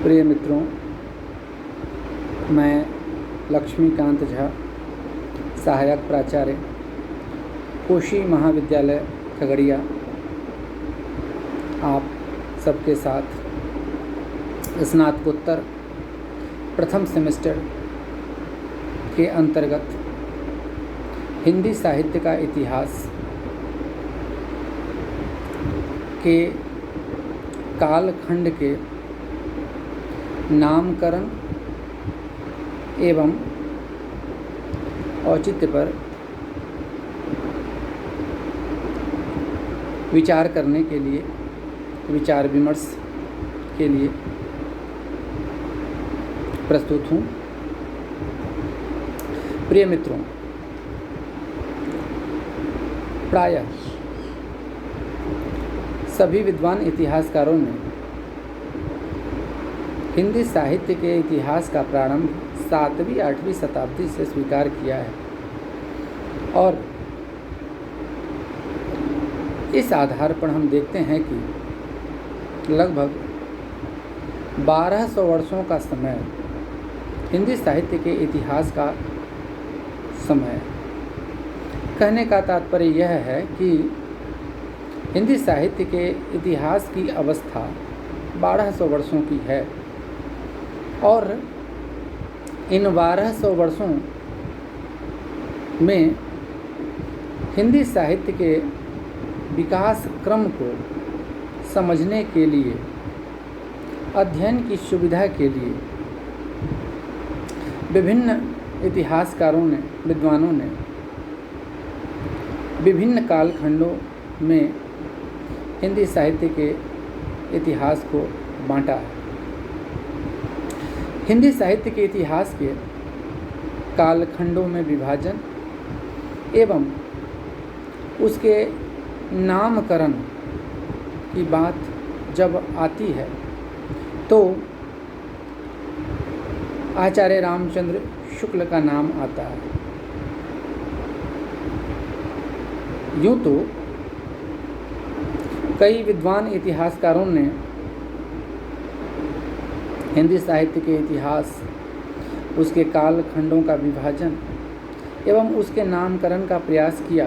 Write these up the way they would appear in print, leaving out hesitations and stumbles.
प्रिय मित्रों, मैं लक्ष्मीकांत झा, सहायक प्राचार्य, कोशी महाविद्यालय खगड़िया, आप सबके साथ स्नातकोत्तर प्रथम सेमेस्टर के अंतर्गत हिंदी साहित्य का इतिहास के कालखंड के नामकरण एवं औचित्य पर विचार करने के लिए, विचार विमर्श के लिए प्रस्तुत हूँ। प्रिय मित्रों, प्रायः सभी विद्वान इतिहासकारों ने हिंदी साहित्य के इतिहास का प्रारंभ 7वीं-8वीं शताब्दी से स्वीकार किया है और इस आधार पर हम देखते हैं कि लगभग 1200 वर्षों का समय हिंदी साहित्य के इतिहास का समय है। कहने का तात्पर्य यह है कि हिंदी साहित्य के इतिहास की अवस्था 1200 वर्षों की है और इन 1200 वर्षों में हिंदी साहित्य के विकास क्रम को समझने के लिए, अध्ययन की सुविधा के लिए विभिन्न इतिहासकारों ने, विद्वानों ने विभिन्न कालखंडों में हिंदी साहित्य के इतिहास को बांटा है। हिंदी साहित्य के इतिहास के कालखंडों में विभाजन एवं उसके नामकरण की बात जब आती है तो आचार्य रामचंद्र शुक्ल का नाम आता है। यूँ तो कई विद्वान इतिहासकारों ने हिंदी साहित्य के इतिहास, उसके कालखंडों का विभाजन एवं उसके नामकरण का प्रयास किया,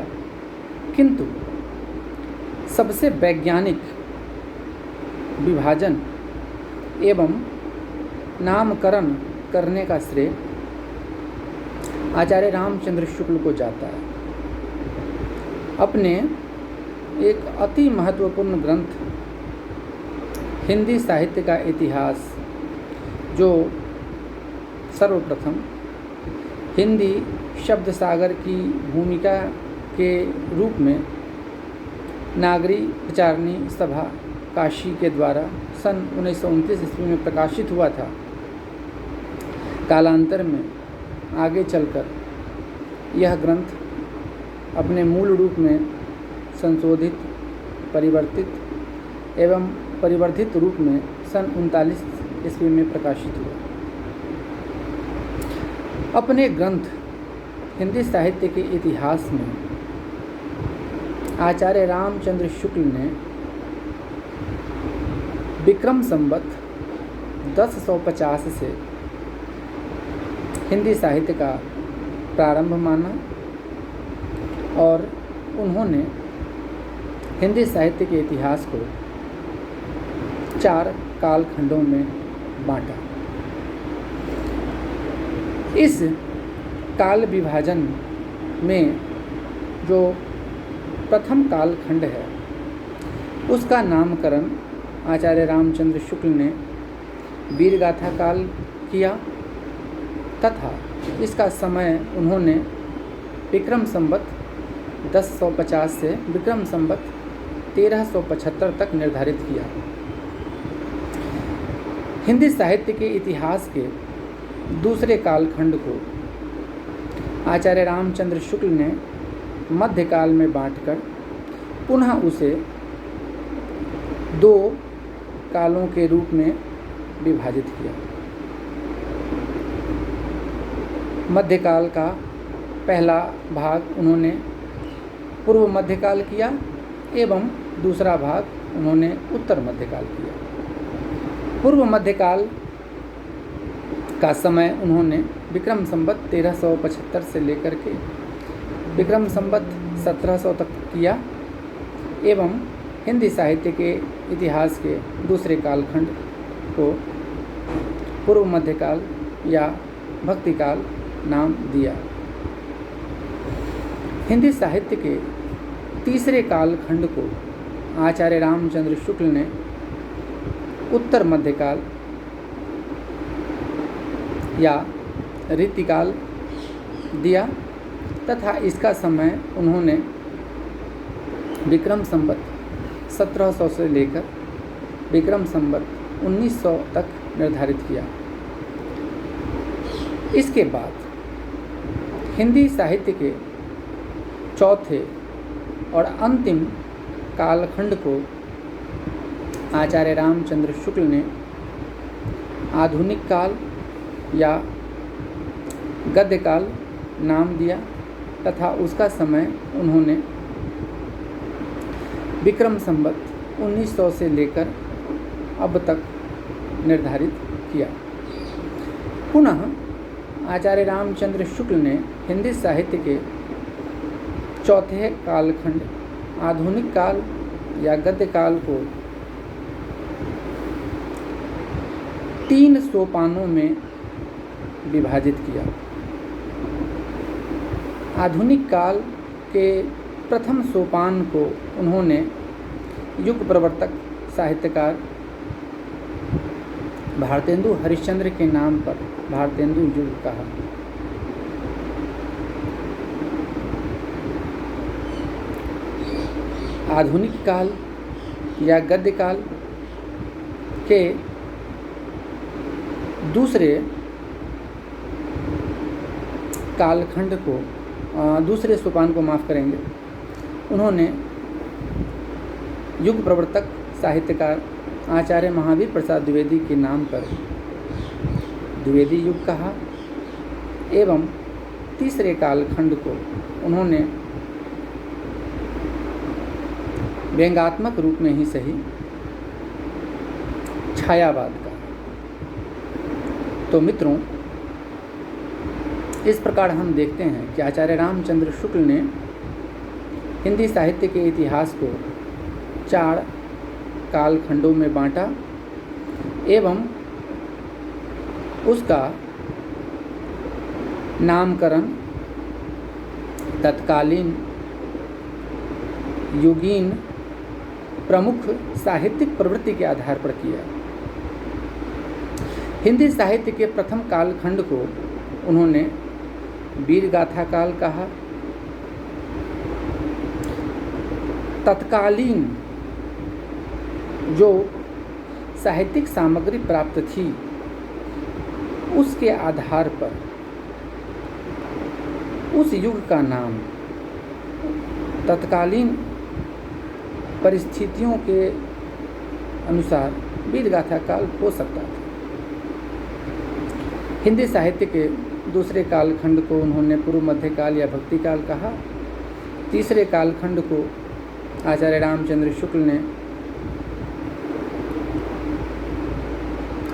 किंतु सबसे वैज्ञानिक विभाजन एवं नामकरण करने का श्रेय आचार्य रामचंद्र शुक्ल को जाता है। अपने एक अति महत्वपूर्ण ग्रंथ हिंदी साहित्य का इतिहास, जो सर्वप्रथम हिंदी शब्द सागर की भूमिका के रूप में नागरी प्रचारणी सभा काशी के द्वारा सन 1929 ईस्वी में प्रकाशित हुआ था, कालांतर में आगे चलकर यह ग्रंथ अपने मूल रूप में संशोधित, परिवर्तित एवं परिवर्धित रूप में सन 39 ईस्वी में प्रकाशित हुआ। अपने ग्रंथ हिंदी साहित्य के इतिहास में आचार्य रामचंद्र शुक्ल ने विक्रम संवत 1050 से हिंदी साहित्य का प्रारंभ माना और उन्होंने हिंदी साहित्य के इतिहास को 4 कालखंडों में बांटा। इस काल विभाजन में जो प्रथम कालखंड है उसका नामकरण आचार्य रामचंद्र शुक्ल ने वीरगाथा काल किया तथा इसका समय उन्होंने विक्रम संवत 1050 से विक्रम संवत 1375 तक निर्धारित किया। हिंदी साहित्य के इतिहास के दूसरे कालखंड को आचार्य रामचंद्र शुक्ल ने मध्यकाल में बांटकर पुनः उसे 2 कालों के रूप में विभाजित किया। मध्यकाल का पहला भाग उन्होंने पूर्व मध्यकाल किया एवं दूसरा भाग उन्होंने उत्तर मध्यकाल किया। पूर्व मध्यकाल का समय उन्होंने विक्रम संवत 1375 से लेकर के विक्रम संवत 1700 तक किया एवं हिंदी साहित्य के इतिहास के दूसरे कालखंड को पूर्व मध्यकाल या भक्तिकाल नाम दिया। हिंदी साहित्य के तीसरे कालखंड को आचार्य रामचंद्र शुक्ल ने उत्तर मध्यकाल या रीतिकाल दिया तथा इसका समय उन्होंने विक्रम संवत 1700 से लेकर विक्रम संवत 1900 तक निर्धारित किया। इसके बाद हिंदी साहित्य के चौथे और अंतिम कालखंड को आचार्य रामचंद्र शुक्ल ने आधुनिक काल या गद्य काल नाम दिया तथा उसका समय उन्होंने विक्रम संवत 1900 से लेकर अब तक निर्धारित किया। पुनः आचार्य रामचंद्र शुक्ल ने हिंदी साहित्य के चौथे कालखंड आधुनिक काल या गद्य काल को 3 सोपानों में विभाजित किया। आधुनिक काल के प्रथम सोपान को उन्होंने युग प्रवर्तक साहित्यकार भारतेंदु हरिश्चंद्र के नाम पर भारतेंदु युग कहा। आधुनिक काल या गद्य काल के दूसरे कालखंड को दूसरे सोपान को माफ़ करेंगे, उन्होंने युग प्रवर्तक साहित्यकार आचार्य महावीर प्रसाद द्विवेदी के नाम पर द्विवेदी युग कहा एवं तीसरे कालखंड को उन्होंने व्यंग्यात्मक रूप में ही सही छायावाद कहा। तो मित्रों, इस प्रकार हम देखते हैं कि आचार्य रामचंद्र शुक्ल ने हिंदी साहित्य के इतिहास को 4 कालखंडों में बांटा एवं उसका नामकरण तत्कालीन युगीन प्रमुख साहित्यिक प्रवृत्ति के आधार पर किया। हिंदी साहित्य के प्रथम कालखंड को उन्होंने वीर गाथा काल कहा। तत्कालीन जो साहित्यिक सामग्री प्राप्त थी उसके आधार पर उस युग का नाम तत्कालीन परिस्थितियों के अनुसार वीर गाथा काल हो सकता था। हिंदी साहित्य के दूसरे कालखंड को उन्होंने पूर्व मध्यकाल या भक्तिकाल कहा। तीसरे कालखंड को आचार्य रामचंद्र शुक्ल ने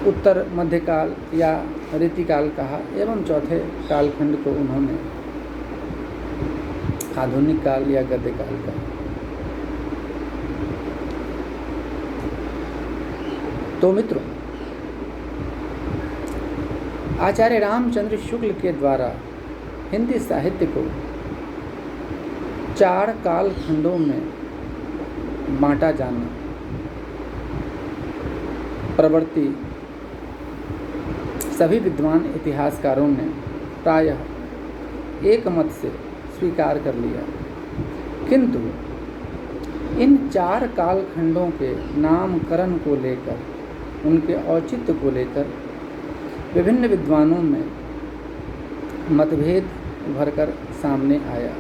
उत्तर मध्यकाल या रीतिकाल कहा एवं चौथे कालखंड को उन्होंने आधुनिक काल या गद्य काल कहा। तो मित्रों, आचार्य रामचंद्र शुक्ल के द्वारा हिंदी साहित्य को 4 कालखंडों में बांटा जाना प्रवृत्ति सभी विद्वान इतिहासकारों ने प्रायः एक मत से स्वीकार कर लिया, किंतु इन 4 कालखंडों के नामकरण को लेकर, उनके औचित्य को लेकर विभिन्न विद्वानों में मतभेद उभरकर सामने आया।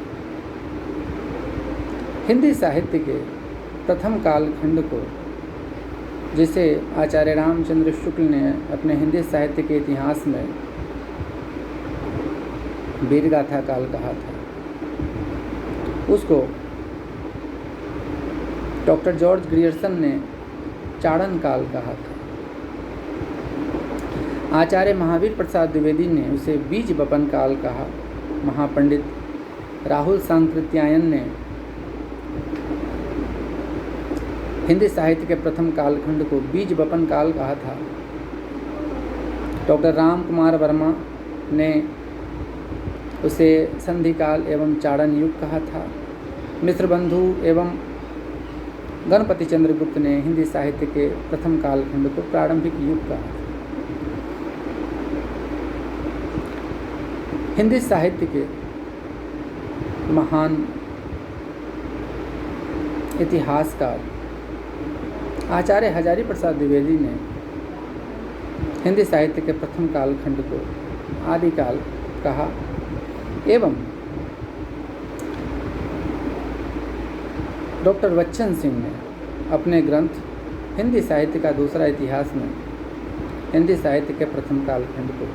हिंदी साहित्य के प्रथम कालखंड को, जिसे आचार्य रामचंद्र शुक्ल ने अपने हिंदी साहित्य के इतिहास में वीरगाथा काल कहा था, उसको डॉक्टर जॉर्ज ग्रियर्सन ने चाड़न काल कहा था। आचार्य महावीर प्रसाद द्विवेदी ने उसे बीज बपन काल कहा। महापंडित राहुल सांकृत्यायन ने हिंदी साहित्य के प्रथम कालखंड को बीज बपन काल कहा था। डॉक्टर राम कुमार वर्मा ने उसे संधि काल एवं चाड़न युग कहा था। मिश्र बंधु एवं गणपति चंद्रगुप्त ने हिंदी साहित्य के प्रथम कालखंड को प्रारंभिक युग कहा था। हिंदी साहित्य के महान इतिहासकार आचार्य हजारी प्रसाद द्विवेदी ने हिंदी साहित्य के प्रथम कालखंड को आदिकाल कहा एवं डॉक्टर बच्चन सिंह ने अपने ग्रंथ हिंदी साहित्य का दूसरा इतिहास में हिंदी साहित्य के प्रथम कालखंड को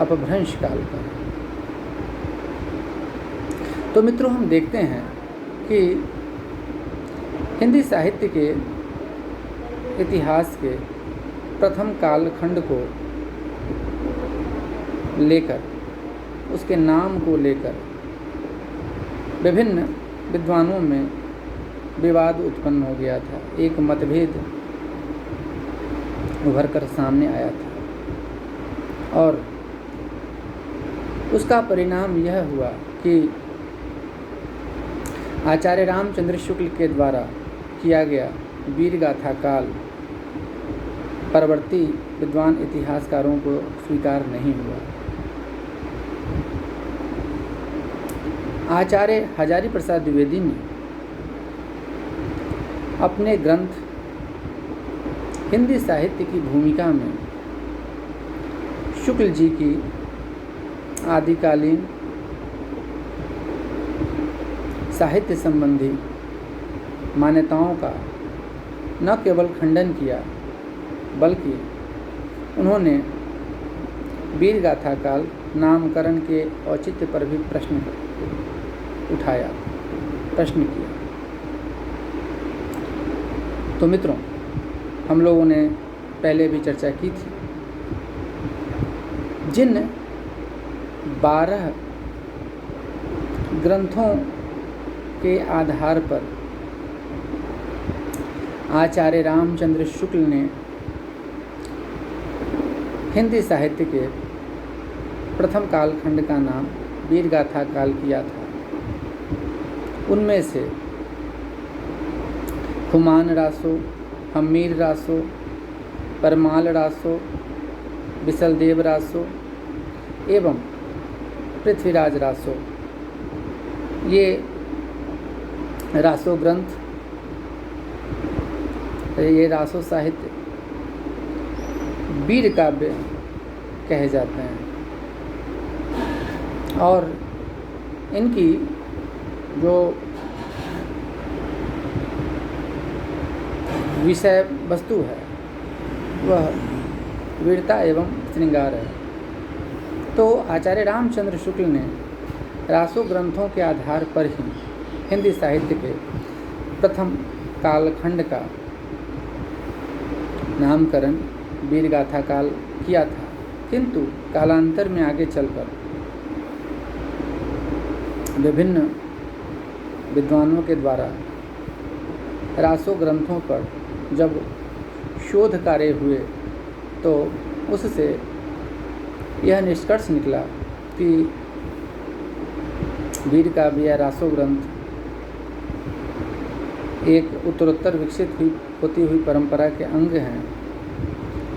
अपभ्रंश काल कहा। तो मित्रों, हम देखते हैं कि हिंदी साहित्य के इतिहास के प्रथम कालखंड को लेकर, उसके नाम को लेकर विभिन्न विद्वानों में विवाद उत्पन्न हो गया था। एक मतभेद उभर कर सामने आया था और उसका परिणाम यह हुआ कि आचार्य रामचंद्र शुक्ल के द्वारा किया गया वीरगाथा काल परवर्ती विद्वान इतिहासकारों को स्वीकार नहीं हुआ। आचार्य हजारी प्रसाद द्विवेदी ने अपने ग्रंथ हिंदी साहित्य की भूमिका में शुक्ल जी की आदिकालीन साहित्य संबंधी मान्यताओं का न केवल खंडन किया, बल्कि उन्होंने वीरगाथा काल नामकरण के औचित्य पर भी प्रश्न किया। तो मित्रों, हम लोगों ने पहले भी चर्चा की थी, जिन 12 ग्रंथों के आधार पर आचार्य रामचंद्र शुक्ल ने हिंदी साहित्य के प्रथम कालखंड का नाम वीरगाथा काल किया था, उनमें से हुमान रासो, हमीर रासो, परमाल रासो, बिसलदेव रासो एवं पृथ्वीराज रासो, ये रासो ग्रंथ, ये रासो साहित्य वीर काव्य कहे जाते हैं और इनकी जो विषय वस्तु है वह वीरता एवं श्रृंगार है। तो आचार्य रामचंद्र शुक्ल ने रासो ग्रंथों के आधार पर ही हिंदी साहित्य के प्रथम कालखंड का नामकरण वीरगाथा काल किया था, किंतु कालांतर में आगे चलकर विभिन्न विद्वानों के द्वारा रासो ग्रंथों पर जब शोध कार्य हुए तो उससे यह निष्कर्ष निकला कि वीर काव्य या रासो ग्रंथ एक उत्तरोत्तर विकसित होती हुई परंपरा के अंग हैं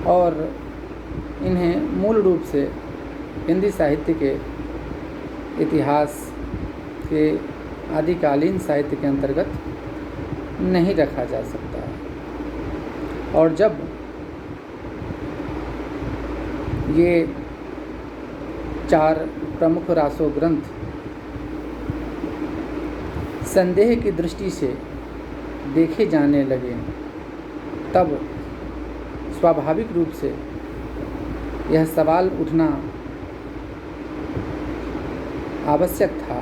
और इन्हें मूल रूप से हिंदी साहित्य के इतिहास के आदिकालीन साहित्य के अंतर्गत नहीं रखा जा सकता है। और जब ये 4 प्रमुख रासो ग्रंथ संदेह की दृष्टि से देखे जाने लगे, तब स्वाभाविक रूप से यह सवाल उठना आवश्यक था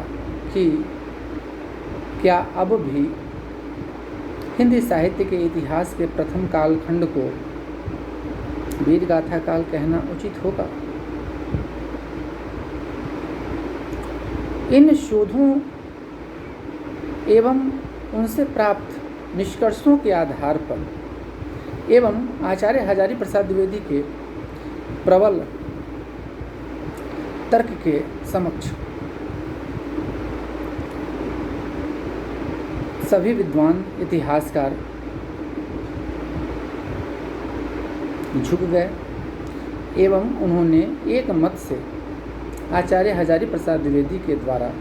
कि क्या अब भी हिंदी साहित्य के इतिहास के प्रथम कालखंड को वीर गाथा काल कहना उचित होगा। इन शोधों एवं उनसे प्राप्त निष्कर्षों के आधार पर एवं आचार्य हजारी प्रसाद द्विवेदी के प्रबल तर्क के समक्ष सभी विद्वान इतिहासकार झुक गए एवं उन्होंने एक मत से आचार्य हजारी प्रसाद द्विवेदी के द्वारा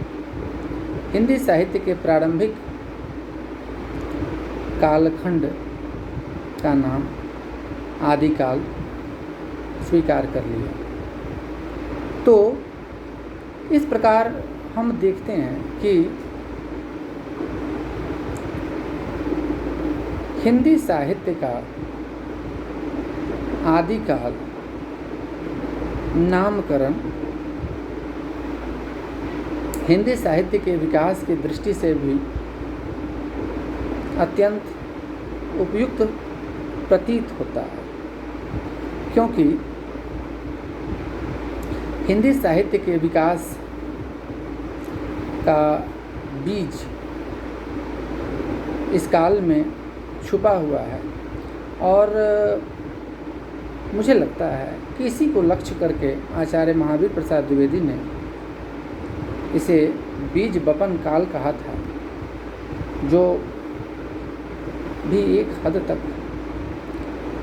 हिंदी साहित्य के प्रारंभिक कालखंड का नाम आदिकाल स्वीकार कर लिया। तो इस प्रकार हम देखते हैं कि हिंदी साहित्य का आदिकाल नामकरण हिंदी साहित्य के विकास की दृष्टि से भी अत्यंत उपयुक्त प्रतीत होता है, क्योंकि हिंदी साहित्य के विकास का बीज इस काल में छुपा हुआ है और मुझे लगता है कि इसी को लक्ष्य करके आचार्य महावीर प्रसाद द्विवेदी ने इसे बीज बपन काल कहा था, जो भी एक हद तक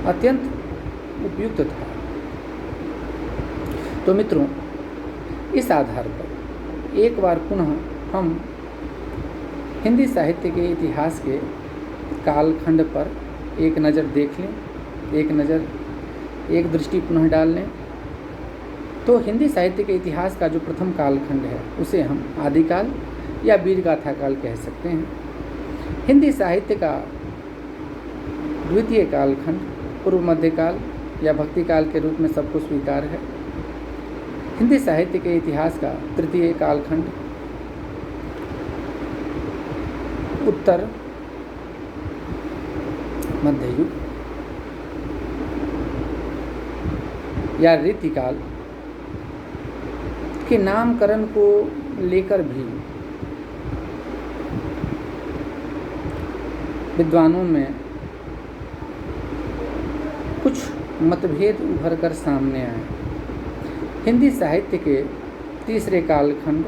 अत्यंत उपयुक्त था। तो मित्रों, इस आधार पर एक बार पुनः हम हिंदी साहित्य के इतिहास के कालखंड पर एक नज़र देख लें, एक दृष्टि पुनः डाल लें। तो हिंदी साहित्य के इतिहास का जो प्रथम कालखंड है उसे हम आदिकाल या वीर गाथा काल कह सकते हैं। हिंदी साहित्य का द्वितीय कालखंड पूर्व मध्यकाल या भक्ति काल के रूप में सबको स्वीकार है। हिंदी साहित्य के इतिहास का तृतीय कालखंड उत्तर मध्य युग या रीतिकाल के नामकरण को लेकर भी विद्वानों में कुछ मतभेद उभर कर सामने आए। हिंदी साहित्य के तीसरे कालखंड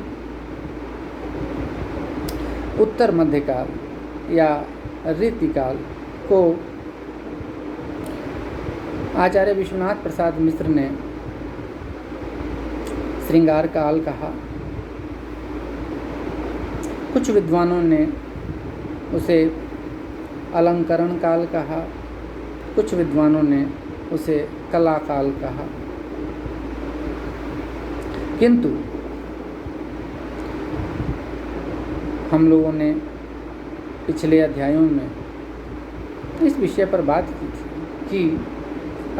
उत्तर मध्यकाल या रीतिकाल को आचार्य विश्वनाथ प्रसाद मिश्र ने श्रृंगार काल कहा। कुछ विद्वानों ने उसे अलंकरण काल कहा, कुछ विद्वानों ने उसे कला काल कहा। किंतु हम लोगों ने पिछले अध्यायों में इस विषय पर बात की थी कि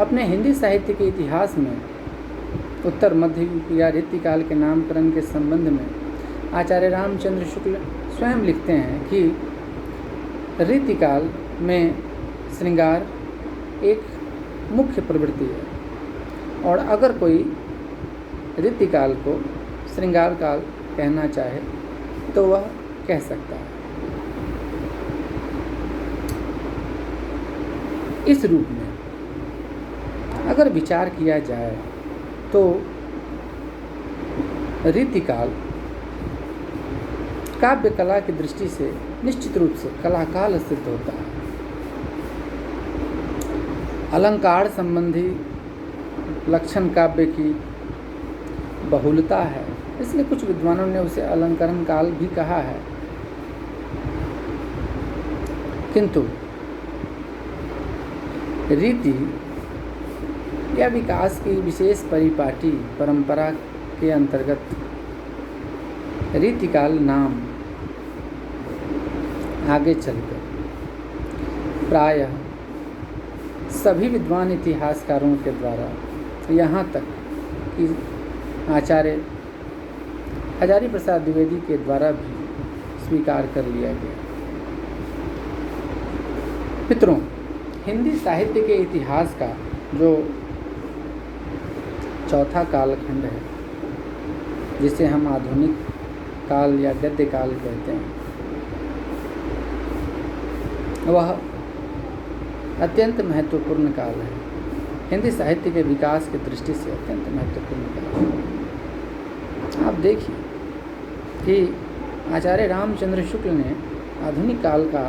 अपने हिंदी साहित्य के इतिहास में उत्तर मध्य युग या रीतिकाल के नामकरण के संबंध में आचार्य रामचंद्र शुक्ल स्वयं लिखते हैं कि रीतिकाल में श्रृंगार एक मुख्य प्रवृत्ति है और अगर कोई रीतिकाल को श्रृंगार काल कहना चाहे तो वह कह सकता है। इस रूप में अगर विचार किया जाए तो रीतिकाल काव्य कला की दृष्टि से निश्चित रूप से कलाकाल सिद्ध होता है। अलंकार संबंधी लक्षण काव्य की बहुलता है, इसलिए कुछ विद्वानों ने उसे अलंकरण काल भी कहा है। किंतु रीति या विकास की विशेष परिपाटी परंपरा के अंतर्गत रीतिकाल नाम आगे चलकर प्रायः सभी विद्वान इतिहासकारों के द्वारा यहाँ तक कि आचार्य हजारी प्रसाद द्विवेदी के द्वारा भी स्वीकार कर लिया गया। मित्रों, हिंदी साहित्य के इतिहास का जो चौथा कालखंड है, जिसे हम आधुनिक काल या गद्य काल कहते हैं, वह अत्यंत महत्वपूर्ण काल है। हिंदी साहित्य के विकास की दृष्टि से अत्यंत महत्वपूर्ण काल है। आप देखिए कि आचार्य रामचंद्र शुक्ल ने आधुनिक काल का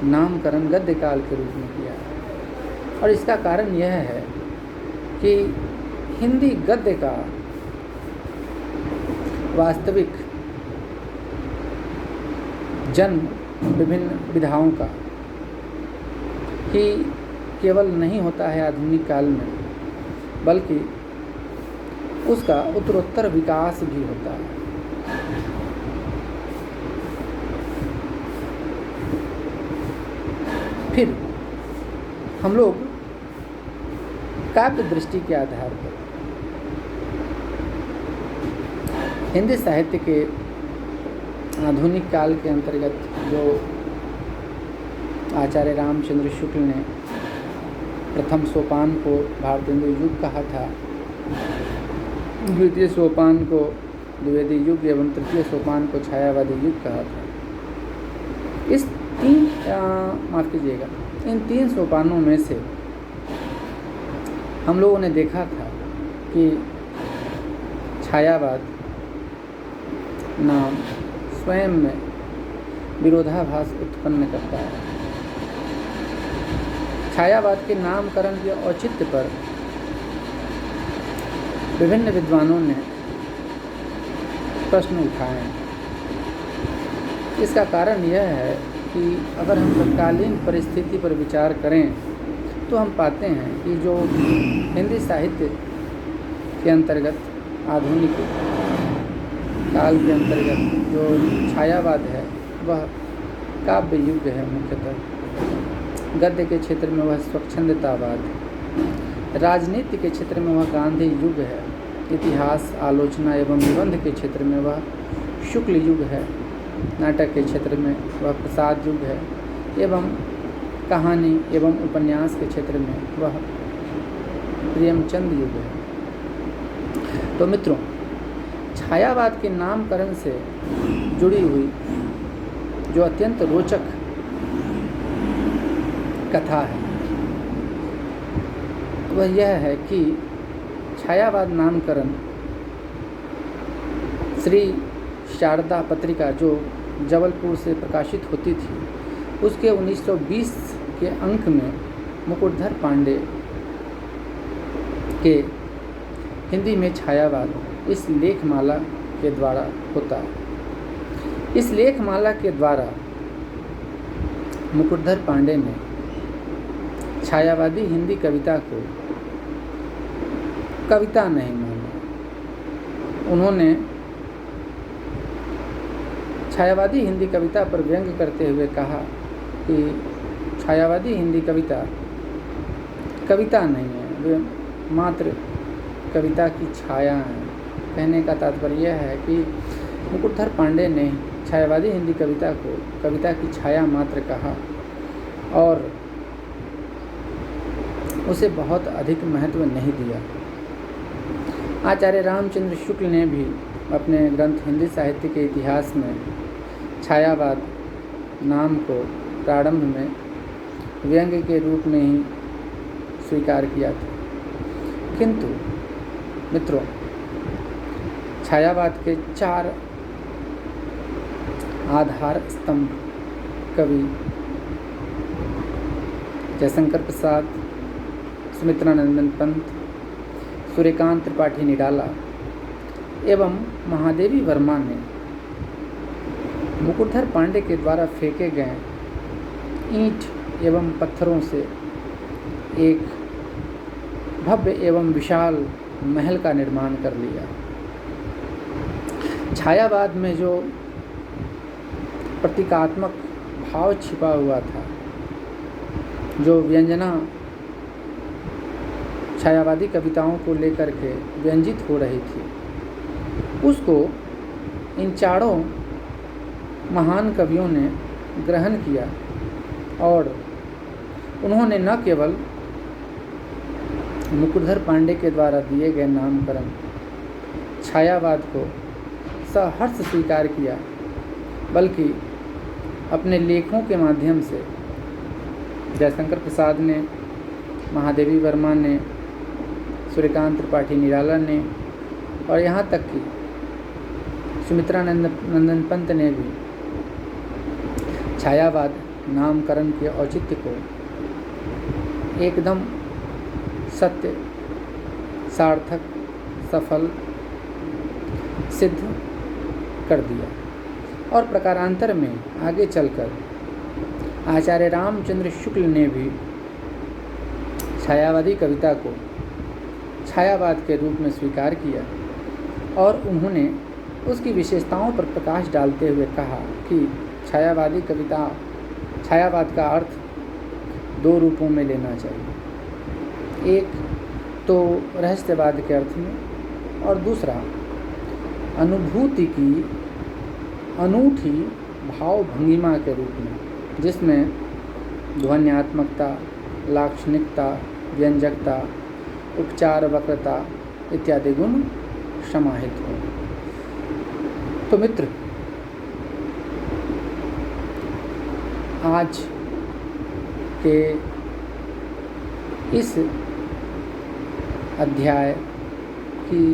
नामकरण गद्य काल के रूप में किया है, और इसका कारण यह है कि हिंदी गद्य का वास्तविक जन्म विभिन्न विधाओं का ही केवल नहीं होता है आधुनिक काल में, बल्कि उसका उत्तरोत्तर विकास भी होता है। फिर हम लोग काव्य दृष्टि के आधार पर हिंदी साहित्य के आधुनिक काल के अंतर्गत जो आचार्य रामचंद्र शुक्ल ने प्रथम सोपान को भारतेंदु युग कहा था, द्वितीय सोपान को द्विवेदी युग एवं तृतीय सोपान को छायावादी युग कहा था। इस इन तीन सोपानों में से हम लोगों ने देखा था कि छायावाद नाम स्वयं में विरोधाभास उत्पन्न करता है। छायावाद के नामकरण के औचित्य पर विभिन्न विद्वानों ने प्रश्न उठाए हैं। इसका कारण यह है कि अगर हम तत्कालीन परिस्थिति पर विचार करें तो हम पाते हैं कि जो हिंदी साहित्य के अंतर्गत आधुनिक काल के अंतर्गत जो छायावाद है वह काव्य युग है। मुख्यतः गद्य के क्षेत्र में वह स्वच्छंदतावाद, राजनीति के क्षेत्र में वह गांधी युग है, इतिहास, आलोचना एवं निबंध के क्षेत्र में वह शुक्ल युग है, नाटक के क्षेत्र में वह प्रसाद युग है, एवं कहानी एवं उपन्यास के क्षेत्र में वह प्रेमचंद युग है। तो मित्रों, छायावाद के नामकरण से जुड़ी हुई जो अत्यंत रोचक कथा है वह यह है कि छायावाद नामकरण श्री शारदा पत्रिका जो जबलपुर से प्रकाशित होती थी, उसके 1920 के अंक में मुकुटधर पांडे के हिंदी में छायावाद इस लेखमाला के द्वारा होता है। इस लेखमाला के द्वारा मुकुटधर पांडे ने छायावादी हिंदी कविता को कविता नहीं माना। उन्होंने छायावादी हिंदी कविता पर व्यंग करते हुए कहा कि छायावादी हिंदी कविता कविता नहीं है, वे मात्र कविता की छाया है। कहने का तात्पर्य यह है कि मुकुटधर पांडे ने छायावादी हिंदी कविता को कविता की छाया मात्र कहा और उसे बहुत अधिक महत्व नहीं दिया। आचार्य रामचंद्र शुक्ल ने भी अपने ग्रंथ हिंदी साहित्य के इतिहास में छायावाद नाम को प्रारंभ में व्यंग्य के रूप में ही स्वीकार किया था। किंतु मित्रों, छायावाद के 4 आधार स्तंभ कवि जयशंकर प्रसाद, सुमित्रानंदन पंत, सूर्यकांत त्रिपाठी निराला एवं महादेवी वर्मा ने मुकुटधर पांडे के द्वारा फेंके गए ईंट एवं पत्थरों से एक भव्य एवं विशाल महल का निर्माण कर लिया। छायावाद में जो प्रतीकात्मक भाव छिपा हुआ था, जो व्यंजना छायावादी कविताओं को लेकर के व्यंजित हो रही थी, उसको इन चारों महान कवियों ने ग्रहण किया और उन्होंने न केवल मुकुटधर पांडे के द्वारा दिए गए नामकरण छायावाद को सहर्ष स्वीकार किया, बल्कि अपने लेखों के माध्यम से जयशंकर प्रसाद ने, महादेवी वर्मा ने, सूर्यकांत त्रिपाठी निराला ने और यहाँ तक कि सुमित्रा नंदन पंत ने भी छायावाद नामकरण के औचित्य को एकदम सत्य, सार्थक, सफल सिद्ध कर दिया। और प्रकारांतर में आगे चलकर आचार्य रामचंद्र शुक्ल ने भी छायावादी कविता को छायावाद के रूप में स्वीकार किया और उन्होंने उसकी विशेषताओं पर प्रकाश डालते हुए कहा कि छायावाद का अर्थ दो रूपों में लेना चाहिए, एक तो रहस्यवाद के अर्थ में और दूसरा अनुभूति की अनूठी भाव भंगिमा के रूप में, जिसमें ध्वन्यात्मकता, लाक्षणिकता, व्यंजकता, उपचार वक्रता इत्यादि गुण समाहित हो। तो मित्र, आज के इस अध्याय की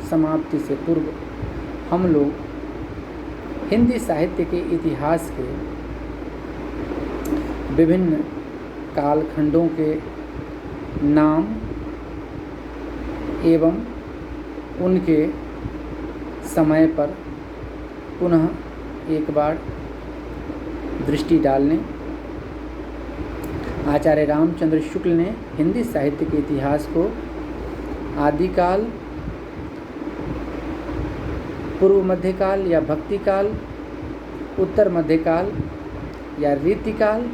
समाप्ति से पूर्व हम लोग हिंदी साहित्य के इतिहास के विभिन्न कालखंडों के नाम एवं उनके समय पर पुनः एक बार दृष्टि डालने। आचार्य रामचंद्र शुक्ल ने हिंदी साहित्य के इतिहास को आदिकाल, पूर्व मध्यकाल या भक्तिकाल, उत्तर मध्यकाल या रीतिकाल,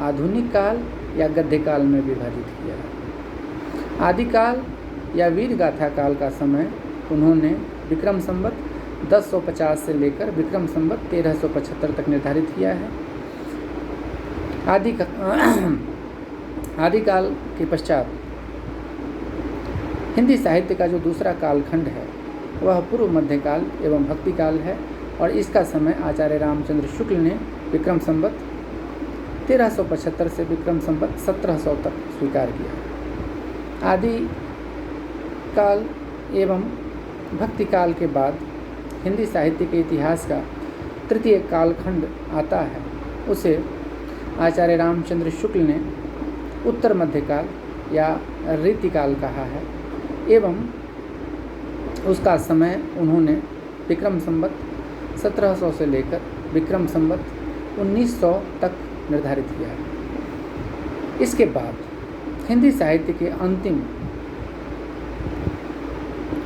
आधुनिक काल या गद्यकाल में विभाजित किया है। आदिकाल या वीर गाथा काल का समय उन्होंने विक्रम संवत 1050 से लेकर विक्रम संवत 1375 तक निर्धारित किया है। आदिकाल के पश्चात हिंदी साहित्य का जो दूसरा कालखंड है वह पूर्व मध्यकाल एवं भक्तिकाल है और इसका समय आचार्य रामचंद्र शुक्ल ने विक्रम संवत 1375 से विक्रम संवत 1700 तक स्वीकार किया। आदि काल एवं भक्तिकाल के बाद हिंदी साहित्य के इतिहास का तृतीय कालखंड आता है, उसे आचार्य रामचंद्र शुक्ल ने उत्तर मध्यकाल या रीतिकाल कहा है एवं उसका समय उन्होंने विक्रम संवत 1700 से लेकर विक्रम संवत 1900 तक निर्धारित किया है। इसके बाद हिंदी साहित्य के अंतिम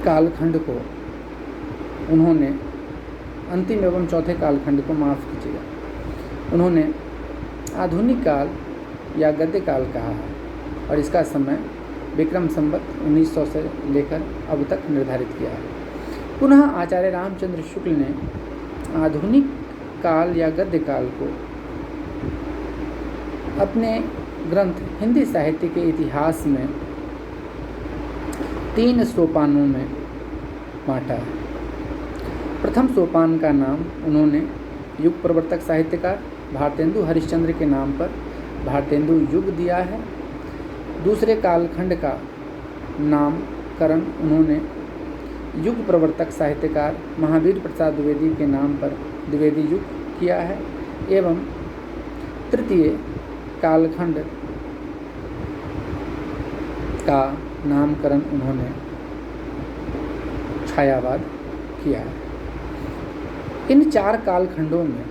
कालखंड को उन्होंने, अंतिम एवं चौथे कालखंड को माफ़ कीजिएगा, उन्होंने आधुनिक काल या गद्य काल कहा है और इसका समय विक्रम संवत 1900 से लेकर अब तक निर्धारित किया है। पुनः आचार्य रामचंद्र शुक्ल ने आधुनिक काल या गद्य काल को अपने ग्रंथ हिंदी साहित्य के इतिहास में 3 सोपानों में बांटा है। प्रथम सोपान का नाम उन्होंने युग प्रवर्तक साहित्यकार भारतेंदु हरिश्चंद्र के नाम पर भारतेंदु युग दिया है। दूसरे कालखंड का नामकरण उन्होंने युग प्रवर्तक साहित्यकार महावीर प्रसाद द्विवेदी के नाम पर द्विवेदी युग किया है एवं तृतीय कालखंड का नामकरण उन्होंने छायावाद किया है। इन 4 कालखंडों में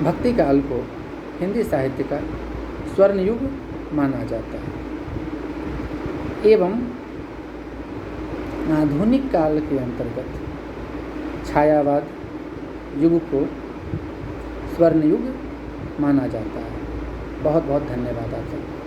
भक्ति काल को हिंदी साहित्य का स्वर्ण युग माना जाता है एवं आधुनिक काल के अंतर्गत छायावाद युग को स्वर्ण युग माना जाता है। बहुत बहुत धन्यवाद आप सबको।